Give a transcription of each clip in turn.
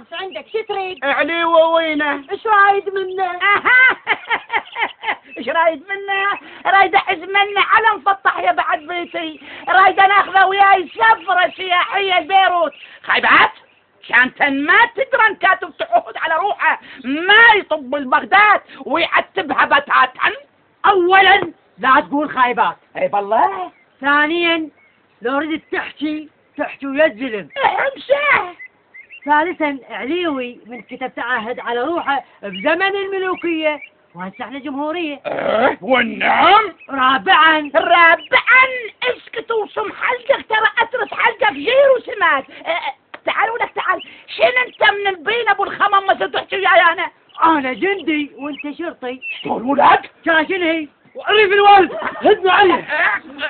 ايش عندك؟ شو تريد؟ عليوة وينه؟ ايش رايد منه؟ ايش رايد منه؟ رايد احز منه على مفطح يا بعد بيتي، رايد ناخذه وياي سفرة سياحية لبيروت. خايبات كانت ما تدرى ان كاتب عهد على روحه ما يطب البغداد ويعتبها بتاتا. اولا لا تقول خايبات. اي بالله. ثانيا لو ردت تحكي ويا الزلم. امشي. ثالثا عليوي من كتب تعهد على روحه بزمن الملوكية وهسه احنا جمهورية. والنعم. رابعا اسكت وصم حلقك، ترى اترس حلقك جير وسماد. تعال ولك تعال، شنو انت من البين ابو الخمم ما تحكي وياي انا جندي وانت شرطي. شلون ولد؟ شاشن هي وقريب الوالد هدنا عليه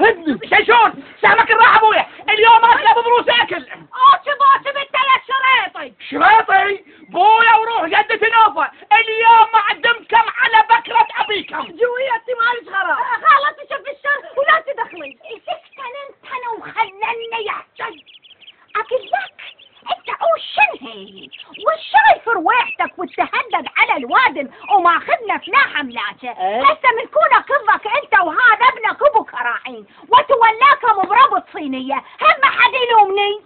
هدنا. شيشون سامك الراحة ابويا، اليوم اكله بضروس اكل. اوتب انت يا شريطي. شريطي بويا وروح جدة نوفة، اليوم اعدمكم على بكرة ابيكم. جويتي مالش غرام. خلاص شوف الشر ولا تدخلي. سكتن انتنا وخلنا يحجي. اقول لك انت شن هي والشايف رويحتك وتهدد على الوادم وماخذنا في حملاته. هسه من كونك كظك انت وهذا ابنك ابو كراعين وتولاكم بربط صينيه، هم ما حد يلومني.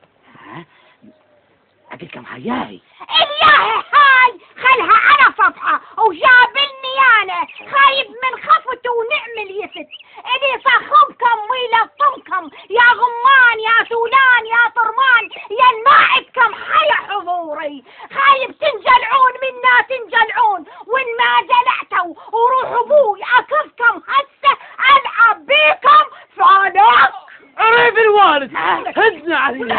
اقولكم هياي الياهي هاي خلها على صفحه وجابلني انا خايف من خفته ونعمل يفت. اني صخبكم ويلطمكم يا غمان يا سولان يا طرمان يا الماعدكم حي حضوري. خايف تنجلعون منا تنجلعون، وان ما جلعتوا وروحوا ابوي اكفكم هسه العب بيكم فانوس. قريب الوالد هدنا عليه.